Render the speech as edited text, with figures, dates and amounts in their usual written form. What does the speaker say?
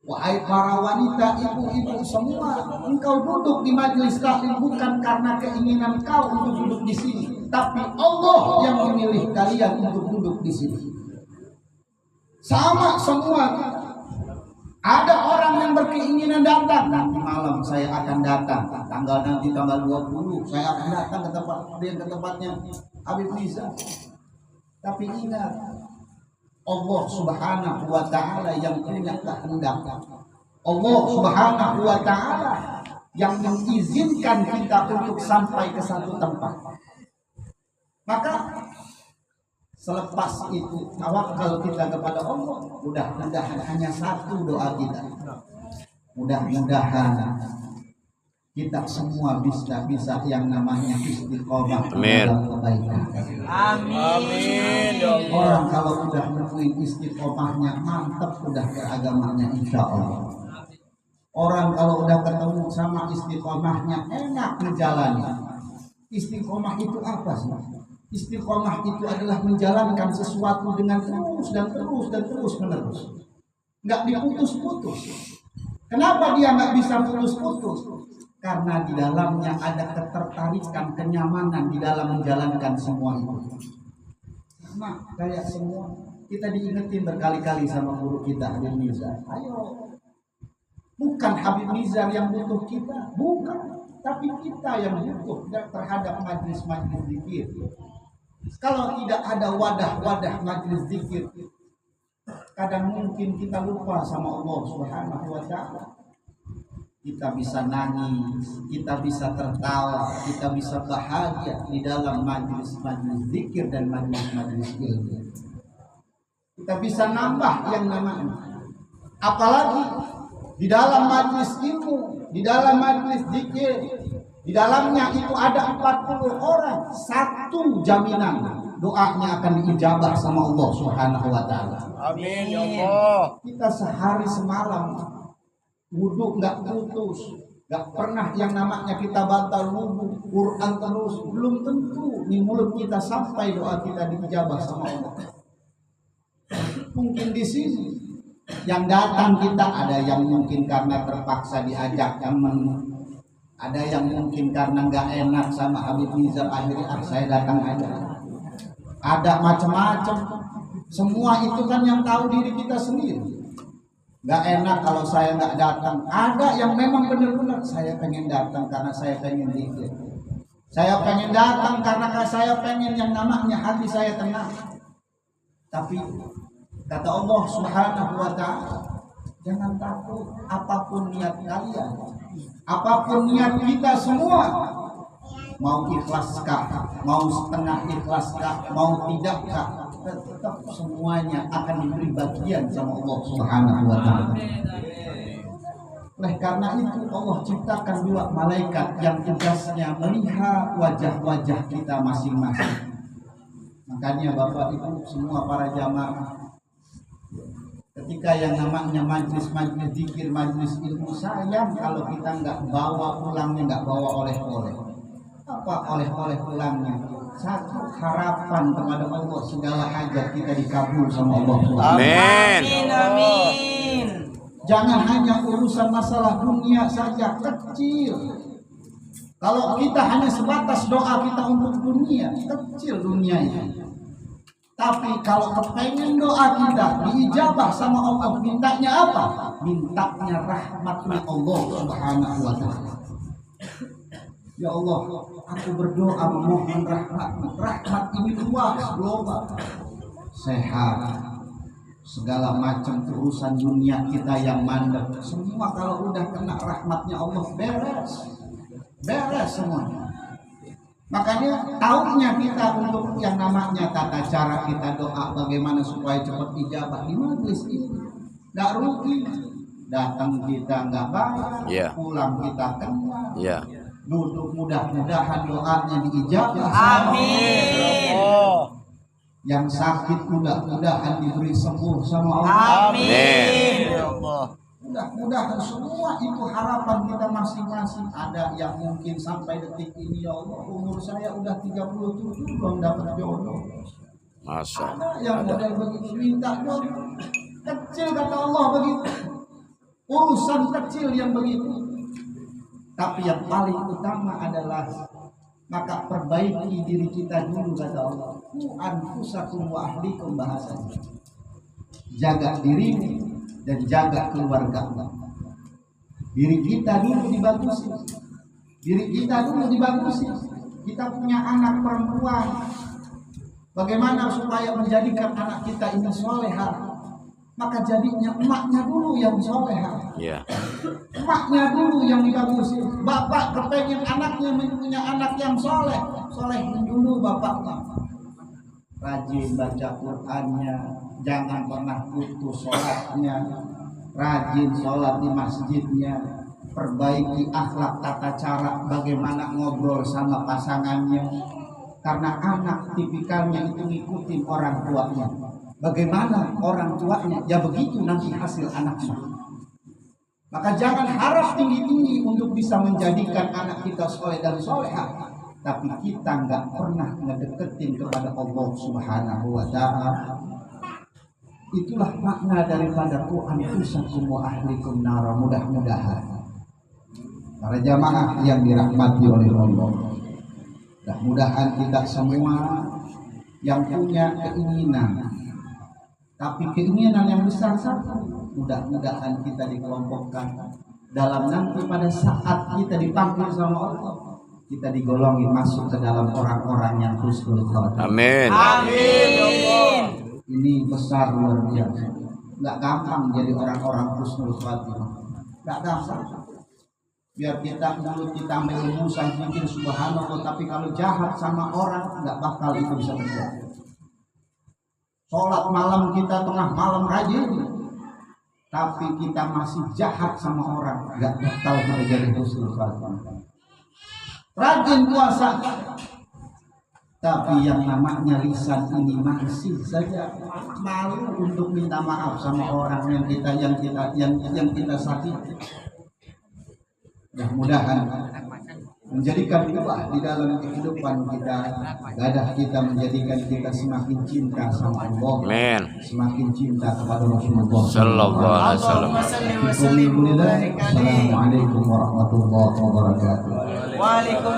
Wahai para wanita, ibu-ibu semua, engkau duduk di majelis taklim bukan karena keinginan kau untuk duduk di sini, tapi Allah yang memilih kalian untuk duduk di sini. Sama semua. Ada orang yang berkeinginan datang, nanti malam saya akan datang, tanggal 20 saya akan datang ke tempatnya Habib Rizal. Tapi ingat, Allah Subhanahu wa Ta'ala yang punya kehendak. Allah Subhanahu wa Ta'ala yang mengizinkan kita untuk sampai ke satu tempat. Maka selepas itu tawakal kita kepada Allah. Mudah-mudahan hanya satu doa kita. Mudah-mudahan kita semua bisa yang namanya istiqomah dalam kebaikan. Amin. Orang kalau udah nemuin istiqomahnya mantap, udah beragamanya insya Allah. Orang kalau udah ketemu sama istiqomahnya enak menjalani. Istiqomah itu apa sih? Istiqomah itu adalah menjalankan sesuatu dengan terus menerus. Nggak diputus-putus. Kenapa dia nggak bisa putus-putus? Karena di dalamnya ada ketertarikan, kenyamanan di dalam menjalankan semua itu. Sama kayak semua kita diingetin berkali-kali sama guru kita Habib Nizar. Ayo, bukan Habib Nizar yang butuh kita, bukan, tapi kita yang butuh terhadap majlis-majlis zikir. Kalau tidak ada wadah-wadah majlis zikir, kadang mungkin kita lupa sama Allah Subhanahu wa Ta'ala. Kita bisa nangis, kita bisa tertawa, kita bisa bahagia di dalam majlis-majlis zikir dan majlis-majlis ilmu. Kita bisa nambah yang namanya. Apalagi di dalam majlis ilmu, di dalam majlis zikir, di dalamnya itu ada 40 orang. Satu jaminan doanya akan diijabah sama Allah Subhanahu wa Ta'ala. Amin ya Allah. Kita sehari semalam wudhu nggak putus, nggak pernah yang namanya kita batal wudhu, Quran terus, belum tentu di mulut kita sampai doa kita diijabah sama Allah. Mungkin di sini yang datang kita ada yang mungkin karena terpaksa diajak teman, ada yang mungkin karena nggak enak sama Habib Nizar akhirnya saya datang aja. Ada macam-macam. Semua itu kan yang tahu diri kita sendiri. Gak enak kalau saya nggak datang. Ada yang memang benar-benar saya pengen datang karena saya pengen zikir. Saya pengen datang karena saya pengen yang namanya hati saya tenang. Tapi kata Allah Subhanahu wa Ta'ala, jangan takut apapun niat kalian, apapun niat kita semua, mau ikhlaskah, mau setengah ikhlaskah, mau tidakkah, tetap semuanya akan diberi bagian sama Allah Subhanahu wa Ta'ala. Oleh karena itu Allah ciptakan 2 malaikat yang tugasnya melihat wajah-wajah kita masing-masing. Makanya Bapak Ibu semua para jamaah, ketika yang namanya majlis-majlis zikir, majlis ilmu, sayang kalau kita nggak bawa pulangnya, nggak bawa oleh-oleh. Apa oleh-oleh pulangnya? Satu, harapan kepada Allah segala hajat kita dikabul sama Allah. Amin. Amin. Jangan hanya urusan masalah dunia saja kecil. Kalau kita hanya sebatas doa kita untuk dunia, kecil dunianya. Tapi kalau kepengen doa kita diijabah sama Allah, mintanya apa? Mintanya rahmatnya Allah Subhanahu wa Ta'ala. Ya Allah, aku berdoa memohon rahmat. Rahmat ini luas, global. Sehat, segala macam urusan dunia kita yang mandek, semua kalau udah kena rahmatnya Allah beres semuanya. Makanya tahunya kita untuk yang namanya tata cara kita doa bagaimana supaya cepat ijabah di majelis ini. Nggak rugi, datang kita nggak bayar, pulang kita kenyang. Duduk mudah-mudahan doanya diijabah. Amin. Yang sakit mudah-mudahan diberi sembuh sama Allah. Amin. Ya Allah. Mudah-mudahan semua itu harapan kita masing-masing. Ada yang mungkin sampai detik ini, ya Allah, umur saya udah 37 belum dapat jodoh. Ada yang model begitu minta jodoh. Kecil kata Allah begitu. urusan kecil yang begitu. Tapi yang paling utama adalah maka perbaiki diri kita dulu, kata Allah. Ku anfusakum wa ahlikum, bahasanya. Jaga dirimu dan jaga keluarga. Diri kita dulu dibagusin. Diri kita dulu dibagusin. Kita punya anak perempuan. Bagaimana supaya menjadikan anak kita ini soleha? Maka jadinya emaknya dulu yang soleha. Ya. Emaknya dulu yang dibagusin. Bapak kepengen anaknya punya anak yang soleh. Solehin dulu bapaknya. Rajin baca Qur'annya. Jangan pernah putus sholatnya. Rajin sholat di masjidnya. Perbaiki akhlak tata cara bagaimana ngobrol sama pasangannya. Karena anak tipikalnya itu ngikutin orang tuanya. Bagaimana orang tuanya, ya begitu nanti hasil anaknya. Maka jangan harap tinggi-tinggi untuk bisa menjadikan anak kita soleh dan soleha, tapi kita nggak pernah ngedeketin kepada Allah Subhanahu wa Ta'ala. Itulah makna daripada ku anfusakum wa ahlikum nara. Mudah-mudahan para jamaah yang dirahmati oleh Allah, mudah-mudahan kita semua yang punya keinginan, tapi keinginan yang besar satu, mudah-mudahan kita dikelompokkan dalam nanti pada saat kita dipanggil sama Allah, kita digolongi masuk ke dalam orang-orang yang husnul khotimah. Amin. Amin. Ya Allah. Ini besar luar biasa. Nggak gampang jadi orang-orang husnul khotimah. Nggak gampang. Biar kita mulut kita melumusan bikin subhanallah, tapi kalau jahat sama orang nggak bakal itu bisa terjadi. Sholat malam kita tengah malam rajin, tapi kita masih jahat sama orang, nggak bakal terjadi husnul khotimah. Rajin puasa, tapi yang namanya lisan ini masih saja malu untuk minta maaf sama orang yang kita sakiti. Mudah-mudahan menjadikan ubah di dalam kehidupan kita, ibadah kita menjadikan kita semakin cinta sama Allah, Amin. semakin cinta kepada Rasulullah Sallallahu alaihi wasallam. Assalamualaikum warahmatullahi wabarakatuh. Waalaikumsalam.